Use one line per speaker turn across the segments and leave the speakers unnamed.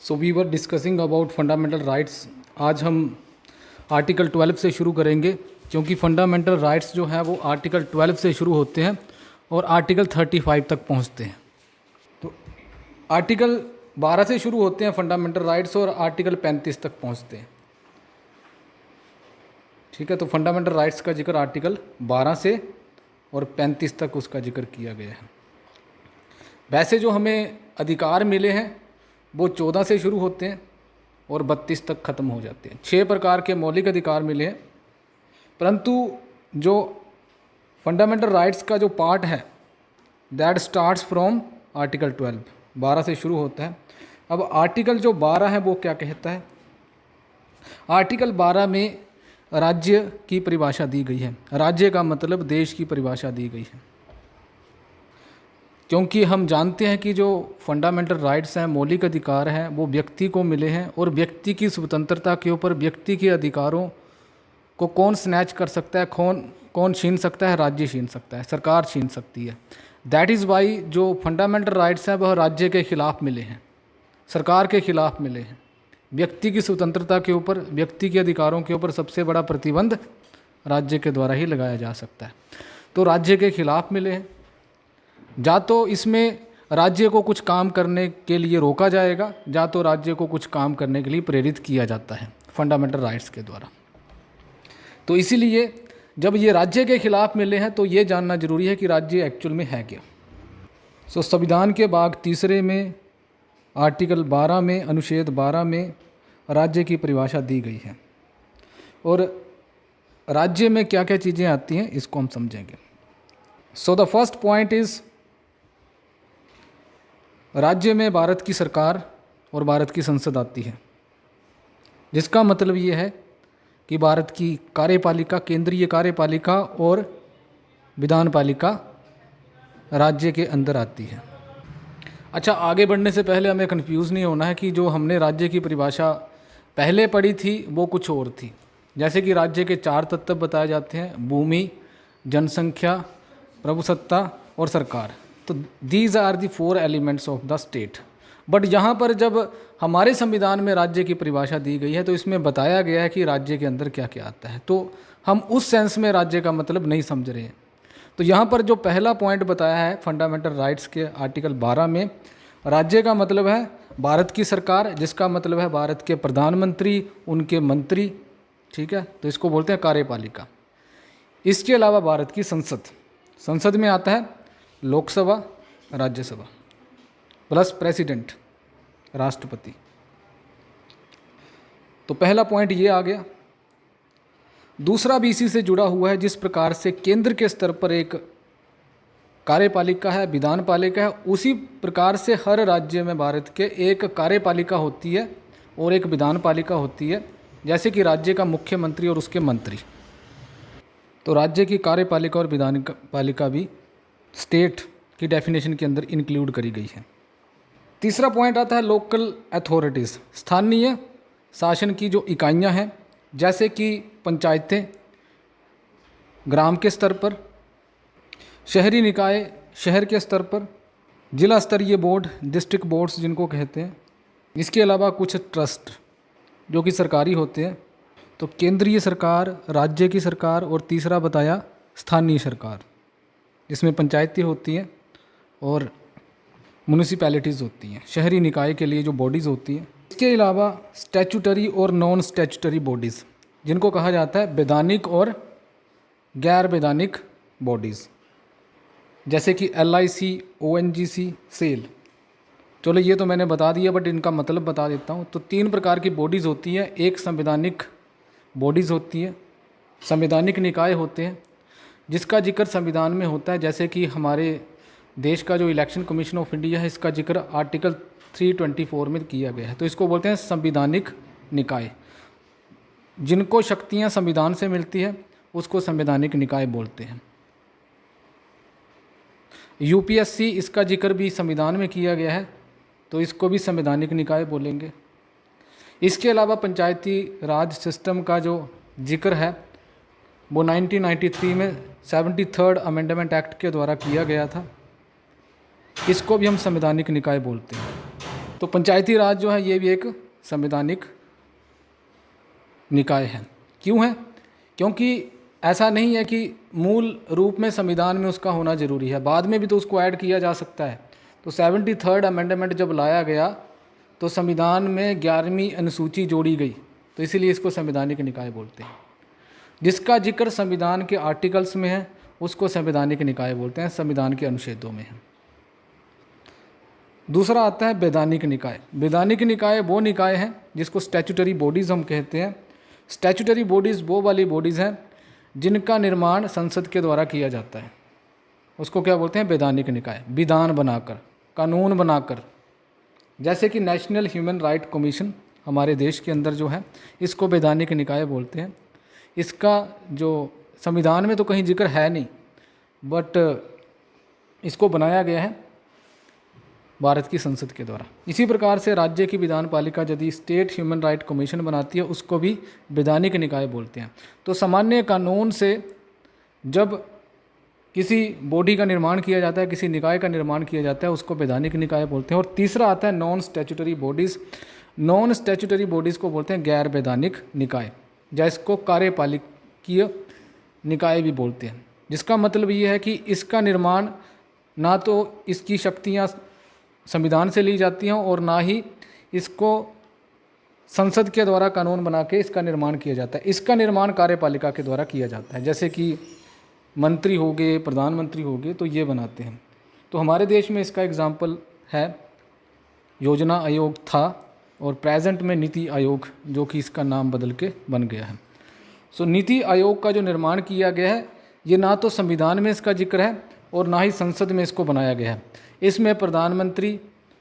So we were discussing about fundamental rights. आज हम article 12 से शुरू करेंगे, क्योंकि फंडामेंटल राइट्स जो है वो आर्टिकल 12 से शुरू होते हैं और आर्टिकल 35 तक पहुंचते हैं। तो आर्टिकल 12 से शुरू होते हैं फंडामेंटल राइट्स और आर्टिकल 35 तक पहुंचते हैं। ठीक है, तो फंडामेंटल राइट्स का जिक्र आर्टिकल 12 से और 35 तक उसका जिक्र किया गया है। वैसे जो हमें अधिकार मिले हैं वो 14 से शुरू होते हैं और 32 तक ख़त्म हो जाते हैं। 6 प्रकार के मौलिक अधिकार मिले हैं, परंतु जो फंडामेंटल राइट्स का जो पार्ट है दैट स्टार्ट्स फ्रॉम आर्टिकल 12 से शुरू होता है। अब आर्टिकल जो 12 है वो क्या कहता है? आर्टिकल 12 में राज्य की परिभाषा दी गई है। राज्य का मतलब देश की परिभाषा दी गई है, क्योंकि हम जानते हैं कि जो फंडामेंटल राइट्स हैं, मौलिक अधिकार हैं, वो व्यक्ति को मिले हैं और व्यक्ति की स्वतंत्रता के ऊपर व्यक्ति के अधिकारों को कौन स्नैच कर सकता है, कौन छीन सकता है? राज्य छीन सकता है, सरकार छीन सकती है। दैट इज़ वाई जो फंडामेंटल राइट्स हैं वह राज्य के खिलाफ मिले हैं, सरकार के खिलाफ मिले हैं। व्यक्ति की स्वतंत्रता के ऊपर, व्यक्ति के अधिकारों के ऊपर सबसे बड़ा प्रतिबंध राज्य के द्वारा ही लगाया जा सकता है। तो राज्य के खिलाफ मिले हैं। या तो इसमें राज्य को कुछ काम करने के लिए रोका जाएगा, या तो राज्य को कुछ काम करने के लिए प्रेरित किया जाता है फंडामेंटल राइट्स के द्वारा। तो इसीलिए जब ये राज्य के खिलाफ मिले हैं तो ये जानना जरूरी है कि राज्य एक्चुअल में है क्या। सो संविधान के भाग 3 में आर्टिकल 12 में अनुच्छेद 12 में राज्य की परिभाषा दी गई है, और राज्य में क्या क्या चीज़ें आती हैं इसको हम समझेंगे। So the first point is, राज्य में भारत की सरकार और भारत की संसद आती है, जिसका मतलब ये है कि भारत की कार्यपालिका, केंद्रीय कार्यपालिका और विधान पालिका राज्य के अंदर आती है। अच्छा, आगे बढ़ने से पहले हमें कंफ्यूज नहीं होना है कि जो हमने राज्य की परिभाषा पहले पढ़ी थी वो कुछ और थी। जैसे कि राज्य के 4 तत्व बताए जाते हैं: भूमि, जनसंख्या, प्रभुसत्ता और सरकार। तो these are the 4 elements of the state. But यहाँ पर जब हमारे संविधान में राज्य की परिभाषा दी गई है तो इसमें बताया गया है कि राज्य के अंदर क्या क्या आता है। तो हम उस सेंस में राज्य का मतलब नहीं समझ रहे हैं। तो यहाँ पर जो पहला पॉइंट बताया है फंडामेंटल राइट्स के आर्टिकल 12 में, राज्य का मतलब है भारत की सरकार, जिसका मतलब है भारत के प्रधानमंत्री, उनके मंत्री। ठीक है, तो इसको बोलते हैं कार्यपालिका। इसके अलावा भारत की संसद, संसद में आता है लोकसभा, राज्यसभा, प्लस प्रेसिडेंट, राष्ट्रपति। तो पहला पॉइंट ये आ गया। दूसरा भी इसी से जुड़ा हुआ है। जिस प्रकार से केंद्र के स्तर पर एक कार्यपालिका है, विधान पालिका है, उसी प्रकार से हर राज्य में भारत के एक कार्यपालिका होती है और एक विधान पालिका होती है, जैसे कि राज्य का मुख्यमंत्री और उसके मंत्री। तो राज्य की कार्यपालिका और विधान पालिका भी स्टेट की डेफिनेशन के अंदर इंक्लूड करी गई है। तीसरा पॉइंट आता है लोकल अथॉरिटीज़, स्थानीय शासन की जो इकाइयां हैं, जैसे कि पंचायतें ग्राम के स्तर पर, शहरी निकाय शहर के स्तर पर, जिला स्तरीय बोर्ड, डिस्ट्रिक्ट बोर्ड्स जिनको कहते हैं। इसके अलावा कुछ ट्रस्ट जो कि सरकारी होते हैं। तो केंद्रीय सरकार, राज्य की सरकार, और तीसरा बताया स्थानीय सरकार, जिसमें पंचायतें होती हैं और म्यूनिसिपैलिटीज़ होती हैं, शहरी निकाय के लिए जो बॉडीज़ होती हैं। इसके अलावा स्टैट्यूटरी और नॉन स्टैट्यूटरी बॉडीज़, जिनको कहा जाता है वैधानिक और गैर वैधानिक बॉडीज़, जैसे कि LIC, ONGC, सेल। चलो ये तो मैंने बता दिया, बट इनका मतलब बता देता हूँ। तो 3 प्रकार की बॉडीज़ होती हैं। एक संवैधानिक बॉडीज़ होती है, संवैधानिक निकाय होते हैं, जिसका जिक्र संविधान में होता है। जैसे कि हमारे देश का जो इलेक्शन कमीशन ऑफ इंडिया है, इसका जिक्र आर्टिकल 324 में किया गया है। तो इसको बोलते हैं संवैधानिक निकाय। जिनको शक्तियां संविधान से मिलती है उसको संवैधानिक निकाय बोलते हैं। UPSC, इसका जिक्र भी संविधान में किया गया है, तो इसको भी संवैधानिक निकाय बोलेंगे। इसके अलावा पंचायती राज सिस्टम का जो जिक्र है वो 1993 में 73rd अमेंडमेंट एक्ट के द्वारा किया गया था। इसको भी हम संवैधानिक निकाय बोलते हैं। तो पंचायती राज जो है ये भी एक संवैधानिक निकाय है। क्यों है? क्योंकि ऐसा नहीं है कि मूल रूप में संविधान में उसका होना जरूरी है, बाद में भी तो उसको ऐड किया जा सकता है। तो 73rd अमेंडमेंट जब लाया गया तो संविधान में 11वीं अनुसूची जोड़ी गई, तो इसीलिए इसको संवैधानिक निकाय बोलते हैं। जिसका जिक्र संविधान के आर्टिकल्स में है उसको संवैधानिक निकाय बोलते हैं, संविधान के अनुच्छेदों में है। दूसरा आता है वैधानिक निकाय। वैधानिक निकाय वो निकाय है जिसको स्टैट्यूटरी बॉडीज़ हम कहते हैं। स्टैट्यूटरी बॉडीज़ वो वाली बॉडीज़ हैं जिनका निर्माण संसद के द्वारा किया जाता है, उसको क्या बोलते हैं? वैधानिक निकाय। विधान बनाकर, कानून बनाकर, जैसे कि नेशनल ह्यूमन राइट कमीशन हमारे देश के अंदर जो है, इसको वैधानिक निकाय बोलते हैं। इसका जो संविधान में तो कहीं जिक्र है नहीं, बट इसको बनाया गया है भारत की संसद के द्वारा। इसी प्रकार से राज्य की विधान पालिका यदि स्टेट ह्यूमन राइट कमीशन बनाती है उसको भी वैधानिक निकाय बोलते हैं। तो सामान्य कानून से जब किसी बॉडी का निर्माण किया जाता है, किसी निकाय का निर्माण किया जाता है, उसको वैधानिक निकाय बोलते हैं। और तीसरा आता है non statutory bodies. Non statutory bodies को बोलते हैं गैर वैधानिक निकाय, जिसको कार्यपालिकीय निकाय भी बोलते हैं। जिसका मतलब ये है कि इसका निर्माण ना तो इसकी शक्तियाँ संविधान से ली जाती हैं और ना ही इसको संसद के द्वारा कानून बना के इसका निर्माण किया जाता है। इसका निर्माण कार्यपालिका के द्वारा किया जाता है, जैसे कि मंत्री हो गए, प्रधानमंत्री हो गए, तो ये बनाते हैं। तो हमारे देश में इसका एग्जाम्पल है योजना आयोग था, और प्रेजेंट में नीति आयोग, जो कि इसका नाम बदल के बन गया है। सो नीति आयोग का जो निर्माण किया गया है ये ना तो संविधान में इसका जिक्र है और ना ही संसद में इसको बनाया गया है। इसमें प्रधानमंत्री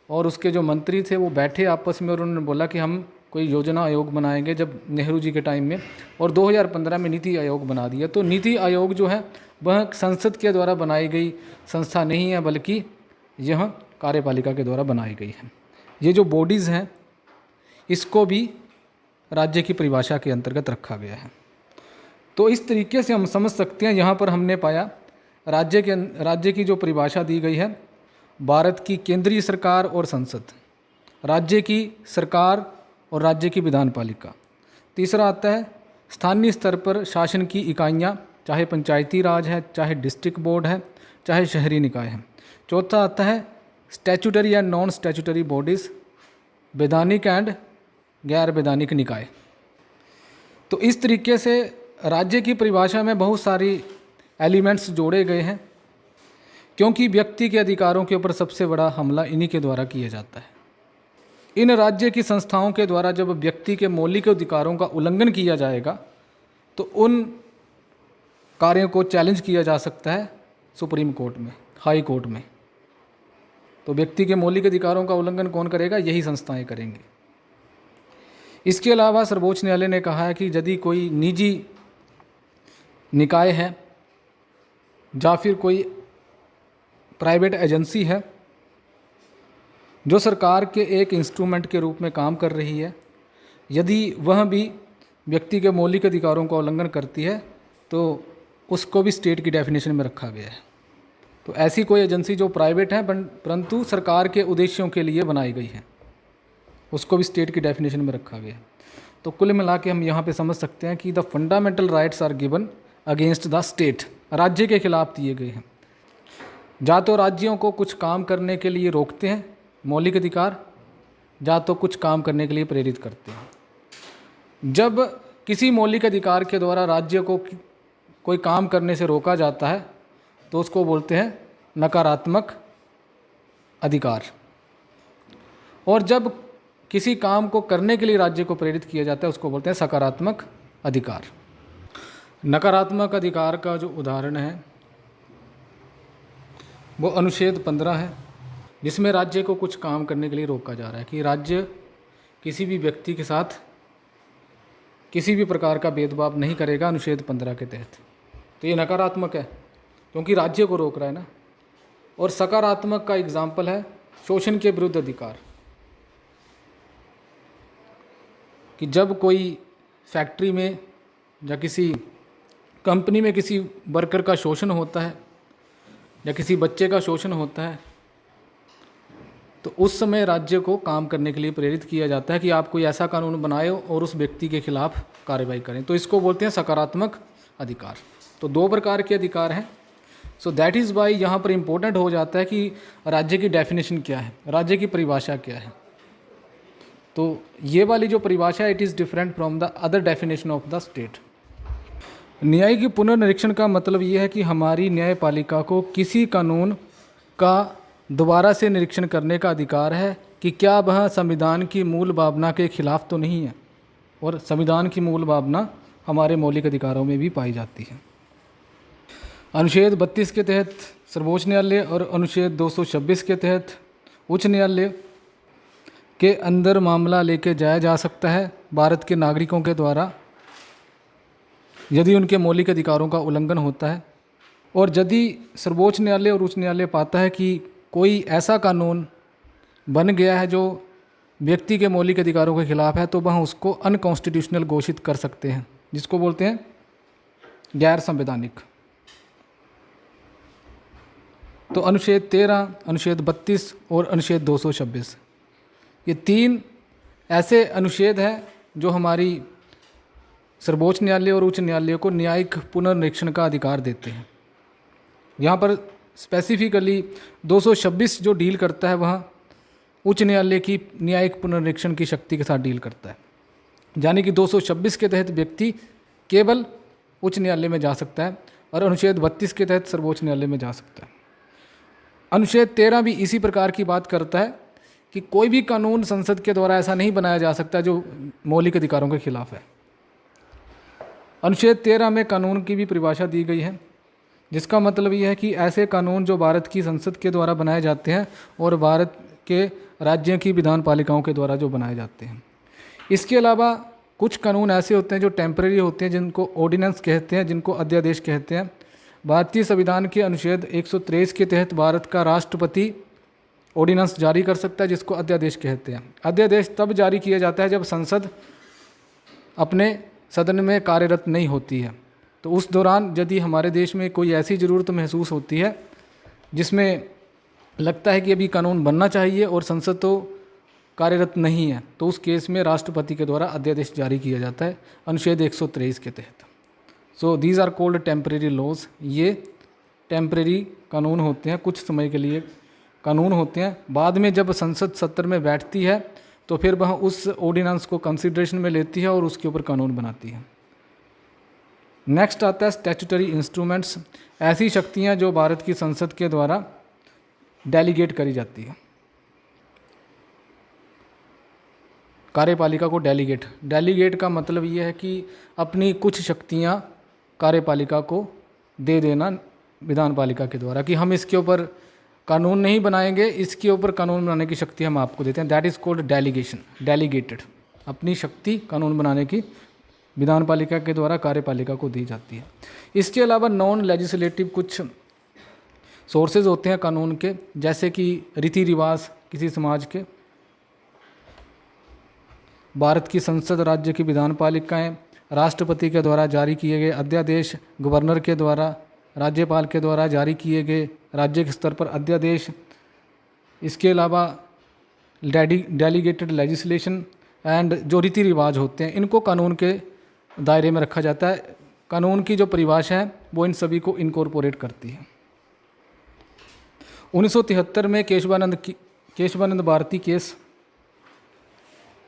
और उसके जो मंत्री थे वो बैठे आपस में और उन्होंने बोला कि हम कोई योजना आयोग बनाएंगे, जब नेहरू जी के टाइम में, और 2015 में नीति आयोग बना दिया। तो नीति आयोग जो है वह संसद के द्वारा बनाई गई संस्था नहीं है, बल्कि यह कार्यपालिका के द्वारा बनाई गई है। ये जो बॉडीज़ हैं इसको भी राज्य की परिभाषा के अंतर्गत रखा गया है। तो इस तरीके से हम समझ सकते हैं, यहाँ पर हमने पाया राज्य की जो परिभाषा दी गई है, भारत की केंद्रीय सरकार और संसद, राज्य की सरकार और राज्य की विधान पालिका। तीसरा आता है स्थानीय स्तर पर शासन की इकाइयाँ, चाहे पंचायती राज है, चाहे डिस्ट्रिक्ट बोर्ड है, चाहे शहरी निकाय है। चौथा आता है statutory and non statutory bodies, वैधानिक एंड गैर वैधानिक निकाय। तो इस तरीके से राज्य की परिभाषा में बहुत सारी एलिमेंट्स जोड़े गए हैं, क्योंकि व्यक्ति के अधिकारों के ऊपर सबसे बड़ा हमला इन्हीं के द्वारा किया जाता है। इन राज्य की संस्थाओं के द्वारा जब व्यक्ति के मौलिक अधिकारों का उल्लंघन किया जाएगा तो उन कार्यों को चैलेंज किया जा सकता है सुप्रीम कोर्ट में, हाई कोर्ट में। तो व्यक्ति के मौलिक अधिकारों का उल्लंघन कौन करेगा? यही संस्थाएं करेंगी। इसके अलावा सर्वोच्च न्यायालय ने कहा है कि यदि कोई निजी निकाय है या फिर कोई प्राइवेट एजेंसी है जो सरकार के एक इंस्ट्रूमेंट के रूप में काम कर रही है, यदि वह भी व्यक्ति के मौलिक अधिकारों का उल्लंघन करती है तो उसको भी स्टेट की डेफिनेशन में रखा गया है। तो ऐसी कोई एजेंसी जो प्राइवेट है परंतु सरकार के उद्देश्यों के लिए बनाई गई है, उसको भी स्टेट की डेफिनेशन में रखा गया है। तो कुल मिला के हम यहाँ पे समझ सकते हैं कि the fundamental rights are given against the state, राज्य के खिलाफ दिए गए हैं। या तो राज्यों को कुछ काम करने के लिए रोकते हैं मौलिक अधिकार, या तो कुछ काम करने के लिए प्रेरित करते हैं। जब किसी मौलिक अधिकार के द्वारा राज्य को कोई काम करने से रोका जाता है तो उसको बोलते हैं नकारात्मक अधिकार, और जब किसी काम को करने के लिए राज्य को प्रेरित किया जाता है उसको बोलते हैं सकारात्मक अधिकार। नकारात्मक अधिकार का जो उदाहरण है वो अनुच्छेद 15 है, जिसमें राज्य को कुछ काम करने के लिए रोका जा रहा है कि राज्य किसी भी व्यक्ति के साथ किसी भी प्रकार का भेदभाव नहीं करेगा अनुच्छेद 15 के तहत। तो ये नकारात्मक है क्योंकि राज्य को रोक रहा है ना। और सकारात्मक का एग्जाम्पल है शोषण के विरुद्ध अधिकार, कि जब कोई फैक्ट्री में या किसी कंपनी में किसी वर्कर का शोषण होता है या किसी बच्चे का शोषण होता है तो उस समय राज्य को काम करने के लिए प्रेरित किया जाता है कि आप कोई ऐसा कानून बनाए और उस व्यक्ति के खिलाफ कार्रवाई करें। तो इसको बोलते हैं सकारात्मक अधिकार। तो दो प्रकार के अधिकार हैं। सो दैट इज़ वाई यहाँ पर इम्पोर्टेंट हो जाता है कि राज्य की डेफिनेशन क्या है, राज्य की परिभाषा क्या है। तो ये वाली जो परिभाषा है, it is different from the other definition of the state. न्यायिक पुनर्निरीक्षण का मतलब ये है कि हमारी न्यायपालिका को किसी कानून का दोबारा से निरीक्षण करने का अधिकार है कि क्या वह संविधान की मूल भावना के खिलाफ तो नहीं है। और संविधान की मूल भावना हमारे मौलिक अधिकारों में भी पाई जाती है। अनुच्छेद 32 के तहत सर्वोच्च न्यायालय और अनुच्छेद 226 के तहत उच्च न्यायालय के अंदर मामला लेके जाया जा सकता है भारत के नागरिकों के द्वारा, यदि उनके मौलिक अधिकारों का उल्लंघन होता है। और यदि सर्वोच्च न्यायालय और उच्च न्यायालय पाता है कि कोई ऐसा कानून बन गया है जो व्यक्ति के मौलिक अधिकारों के खिलाफ है, तो वह उसको अनकॉन्स्टिट्यूशनल घोषित कर सकते हैं, जिसको बोलते हैं गैर संवैधानिक। तो अनुच्छेद 13, अनुच्छेद 32 और अनुच्छेद 226, ये 3 ऐसे अनुच्छेद हैं जो हमारी सर्वोच्च न्यायालय और उच्च न्यायालय को न्यायिक पुनर्निरीक्षण का अधिकार देते हैं। यहाँ पर स्पेसिफिकली 226 जो डील करता है वह उच्च न्यायालय की न्यायिक पुनर्निरीक्षण की शक्ति के साथ डील करता है, यानी कि 226 के तहत व्यक्ति केवल उच्च न्यायालय में जा सकता है और अनुच्छेद 32 के तहत सर्वोच्च न्यायालय में जा सकता है। अनुच्छेद 13 भी इसी प्रकार की बात करता है कि कोई भी कानून संसद के द्वारा ऐसा नहीं बनाया जा सकता जो मौलिक अधिकारों के खिलाफ है। अनुच्छेद 13 में कानून की भी परिभाषा दी गई है, जिसका मतलब यह है कि ऐसे कानून जो भारत की संसद के द्वारा बनाए जाते हैं और भारत के राज्यों की विधान पालिकाओं के द्वारा जो बनाए जाते हैं। इसके अलावा कुछ कानून ऐसे होते हैं जो टेम्परेरी होते हैं, जिनको ऑर्डिनेंस कहते हैं, जिनको अध्यादेश कहते हैं। भारतीय संविधान के अनुच्छेद 123 के तहत भारत का राष्ट्रपति ऑर्डिनेंस जारी कर सकता है, जिसको अध्यादेश कहते हैं। अध्यादेश तब जारी किया जाता है जब संसद अपने सदन में कार्यरत नहीं होती है। तो उस दौरान यदि हमारे देश में कोई ऐसी ज़रूरत महसूस होती है जिसमें लगता है कि अभी कानून बनना चाहिए और संसद तो कार्यरत नहीं है, तो उस केस में राष्ट्रपति के द्वारा अध्यादेश जारी किया जाता है अनुच्छेद 123 के तहत। So these are called temporary laws. ये टेम्परेरी कानून होते हैं, कुछ समय के लिए कानून होते हैं। बाद में जब संसद सत्र में बैठती है तो फिर वह उस ऑर्डिनेंस को कंसिडरेशन में लेती है और उसके ऊपर कानून बनाती है। नेक्स्ट आता है स्टैट्यूटरी इंस्ट्रूमेंट्स, ऐसी शक्तियां जो भारत की संसद के द्वारा डेलीगेट करी जाती है। कार्यपालिका को डेलीगेट का मतलब ये है कि अपनी कुछ शक्तियां कार्यपालिका को दे देना विधान पालिका के द्वारा, कि हम इसके ऊपर कानून नहीं बनाएंगे, इसके ऊपर कानून बनाने की शक्ति हम आपको देते हैं। That is called delegation, delegated. अपनी शक्ति कानून बनाने की विधान पालिका के द्वारा कार्यपालिका को दी जाती है। इसके अलावा नॉन लेजिस्लेटिव कुछ सोर्सेज होते हैं कानून के, जैसे कि रीति रिवाज किसी समाज के, भारत की संसद, राज्य की विधान पालिकाएँ, राष्ट्रपति के द्वारा जारी किए गए अध्यादेश, गवर्नर के द्वारा, राज्यपाल के द्वारा जारी किए गए राज्य के स्तर पर अध्यादेश। इसके अलावा डेलीगेटेड लेजिस्लेशन एंड जो रीति रिवाज होते हैं, इनको कानून के दायरे में रखा जाता है। कानून की जो परिभाषा है वो इन सभी को इनकॉर्पोरेट करती है। 1973 में केशवानंद भारती केस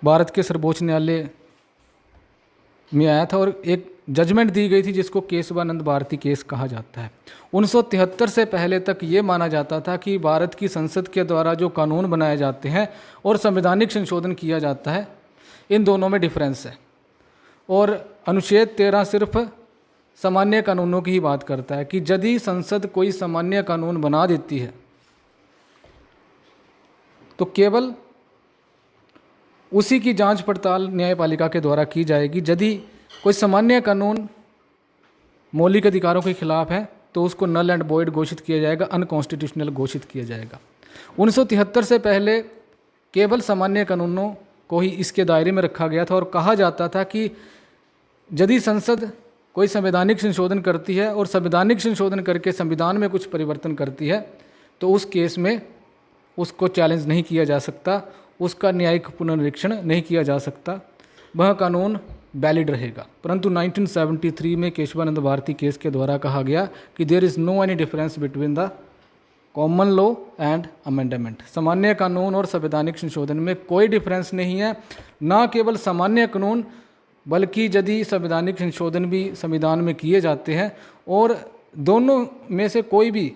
भारत के सर्वोच्च न्यायालय में आया था और एक जजमेंट दी गई थी जिसको केशवानंद भारती केस कहा जाता है। 1973 से पहले तक ये माना जाता था कि भारत की संसद के द्वारा जो कानून बनाए जाते हैं और संवैधानिक संशोधन किया जाता है, इन दोनों में डिफरेंस है। और अनुच्छेद 13 सिर्फ सामान्य कानूनों की ही बात करता है कि यदि संसद कोई सामान्य कानून बना देती है तो केवल उसी की जांच पड़ताल न्यायपालिका के द्वारा की जाएगी। यदि कोई सामान्य कानून मौलिक अधिकारों के खिलाफ है तो उसको नल एंड वॉइड घोषित किया जाएगा, अनकॉन्स्टिट्यूशनल घोषित किया जाएगा। 1973 से पहले केवल सामान्य कानूनों को ही इसके दायरे में रखा गया था और कहा जाता था कि यदि संसद कोई संवैधानिक संशोधन करती है और संवैधानिक संशोधन करके संविधान में कुछ परिवर्तन करती है तो उस केस में उसको चैलेंज नहीं किया जा सकता, उसका न्यायिक पुनरीक्षण नहीं किया जा सकता, वह कानून वैलिड रहेगा। परंतु 1973 में केशवानंद भारती केस के द्वारा कहा गया कि there is no any difference between the common law and amendment. सामान्य कानून और संवैधानिक संशोधन में कोई डिफरेंस नहीं है। न केवल सामान्य कानून बल्कि यदि संवैधानिक संशोधन भी संविधान में किए जाते हैं और दोनों में से कोई भी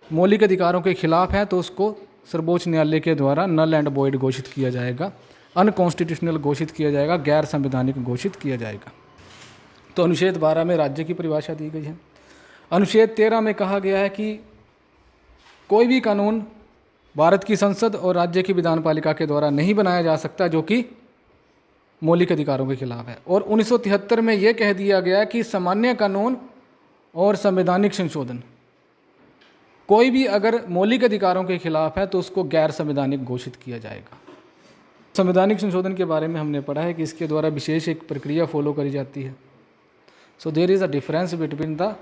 मौलिक अधिकारों के खिलाफ है तो उसको सर्वोच्च न्यायालय के द्वारा नल एंड वॉइड घोषित किया जाएगा, अनकॉन्स्टिट्यूशनल घोषित किया जाएगा, गैर संवैधानिक घोषित किया जाएगा। तो अनुच्छेद 12 में राज्य की परिभाषा दी गई है। अनुच्छेद 13 में कहा गया है कि कोई भी कानून भारत की संसद और राज्य की विधान पालिका के द्वारा नहीं बनाया जा सकता जो कि मौलिक अधिकारों के खिलाफ है। और 1973 में यह कह दिया गया कि सामान्य कानून और संवैधानिक संशोधन कोई भी अगर मौलिक अधिकारों के खिलाफ है तो उसको गैर संवैधानिक घोषित किया जाएगा। संवैधानिक संशोधन के बारे में हमने पढ़ा है कि इसके द्वारा विशेष एक प्रक्रिया फॉलो करी जाती है। So there is a difference between the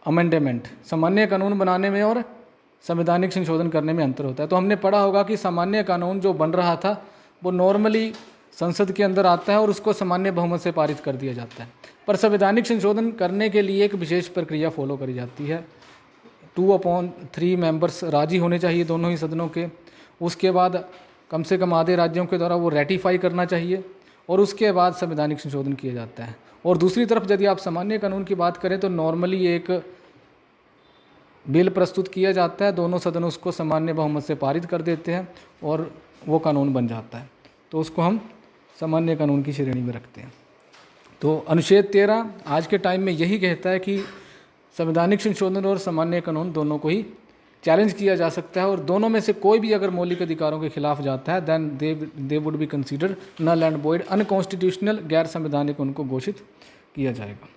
amendment. सामान्य कानून बनाने में और संवैधानिक संशोधन करने में अंतर होता है। तो हमने पढ़ा होगा कि सामान्य कानून जो बन रहा था वो नॉर्मली संसद के अंदर आता है और उसको सामान्य बहुमत से पारित कर दिया जाता है, पर संवैधानिक संशोधन करने के लिए एक विशेष प्रक्रिया फॉलो करी जाती है। 2/3 मेंबर्स राजी होने चाहिए दोनों ही सदनों के। उसके बाद कम से कम आधे राज्यों के द्वारा वो रेटिफाई करना चाहिए और उसके बाद संवैधानिक संशोधन किया जाता है। और दूसरी तरफ यदि आप सामान्य कानून की बात करें तो नॉर्मली एक बिल प्रस्तुत किया जाता है, दोनों सदन उसको सामान्य बहुमत से पारित कर देते हैं और वो कानून बन जाता है, तो उसको हम सामान्य कानून की श्रेणी में रखते हैं। तो अनुच्छेद 13 आज के टाइम में यही कहता है कि संवैधानिक संशोधन और सामान्य कानून दोनों को ही चैलेंज किया जा सकता है और दोनों में से कोई भी अगर मौलिक अधिकारों के खिलाफ जाता है then they would be consider null and void, unconstitutional, गैर संवैधानिक उनको घोषित किया जाएगा।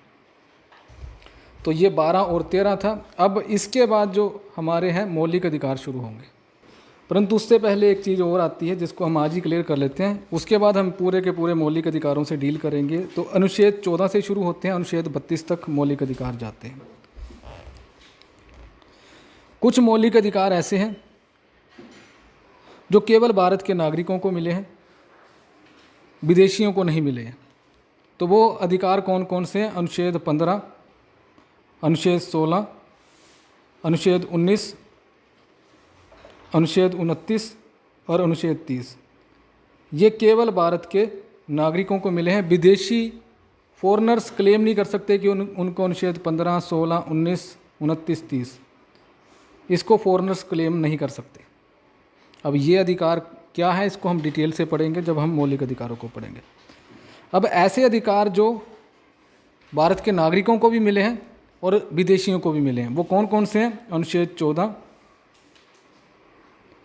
तो ये 12 और 13 था। अब इसके बाद जो हमारे हैं मौलिक अधिकार शुरू होंगे, परंतु उससे पहले एक चीज़ और आती है जिसको हम आज ही क्लियर कर लेते हैं, उसके बाद हम पूरे के पूरे मौलिक अधिकारों से डील करेंगे। तो अनुच्छेद 14 से शुरू होते हैं, अनुच्छेद 32 तक मौलिक अधिकार जाते हैं। कुछ मौलिक अधिकार ऐसे हैं जो केवल भारत के नागरिकों को मिले हैं, विदेशियों को नहीं मिले हैं। तो वो अधिकार कौन कौन से हैं? अनुच्छेद 15, अनुच्छेद 16, अनुच्छेद 19, अनुच्छेद 29 और अनुच्छेद 30। ये केवल भारत के नागरिकों को मिले हैं। विदेशी फॉरेनर्स क्लेम नहीं कर सकते कि उनको अनुच्छेद 15, 16, 19, 29, 30 इसको फॉरेनर्स क्लेम नहीं कर सकते। अब ये अधिकार क्या है इसको हम डिटेल से पढ़ेंगे जब हम मौलिक अधिकारों को पढ़ेंगे। अब ऐसे अधिकार जो भारत के नागरिकों को भी मिले हैं और विदेशियों को भी मिले हैं वो कौन कौन से हैं? अनुच्छेद 14,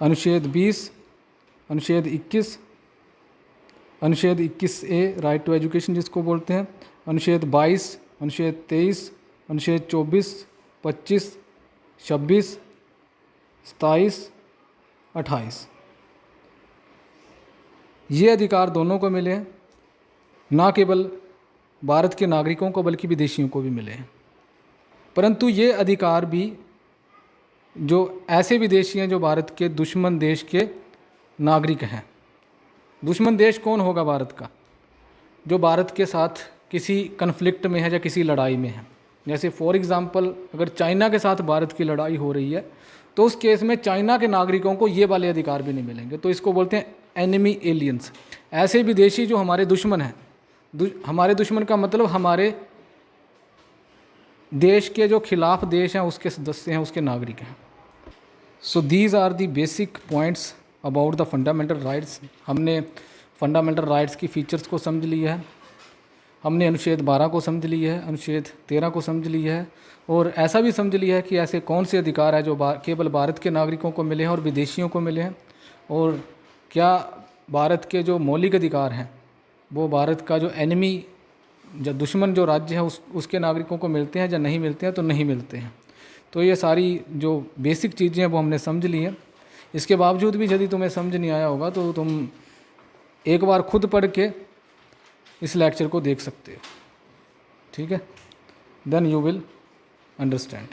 अनुच्छेद 20, अनुच्छेद 21, अनुच्छेद 21A राइट टू एजुकेशन जिसको बोलते हैं, अनुच्छेद 22, अनुच्छेद 23, अनुच्छेद 24, 25, 26, 27, 28। ये अधिकार दोनों को मिले हैं, ना केवल भारत के नागरिकों को बल्कि विदेशियों को भी मिले हैं। परंतु ये अधिकार भी जो ऐसे विदेशी हैं जो भारत के दुश्मन देश के नागरिक हैं। दुश्मन देश कौन होगा भारत का? जो भारत के साथ किसी कन्फ्लिक्ट में है या किसी लड़ाई में है। जैसे फॉर एग्ज़ाम्पल अगर चाइना के साथ भारत की लड़ाई हो रही है तो उस केस में चाइना के नागरिकों को ये वाले अधिकार भी नहीं मिलेंगे। तो इसको बोलते हैं एनिमी एलियंस। ऐसे विदेशी जो हमारे दुश्मन हैं, हमारे दुश्मन का मतलब हमारे देश के जो खिलाफ देश हैं उसके सदस्य हैं, उसके नागरिक हैं। So these are the basic points about the fundamental rights. हमने फंडामेंटल राइट्स की फीचर्स को समझ लिया है, हमने अनुच्छेद 12 को समझ लिया है, अनुच्छेद 13 को समझ लिया है और ऐसा भी समझ लिया है कि ऐसे कौन से अधिकार है जो केवल भारत के नागरिकों को मिले हैं और विदेशियों को मिले हैं, और क्या भारत के जो मौलिक अधिकार हैं वो भारत का जो एनिमी जो दुश्मन जो राज्य है उसके नागरिकों को मिलते हैं या नहीं मिलते हैं। तो नहीं मिलते हैं। तो ये सारी जो बेसिक चीज़ें हैं वो हमने समझ ली हैं। इसके बावजूद भी यदि तुम्हें समझ नहीं आया होगा तो तुम एक बार खुद पढ़ के इस लेक्चर को देख सकते हो, ठीक है? Then you will understand.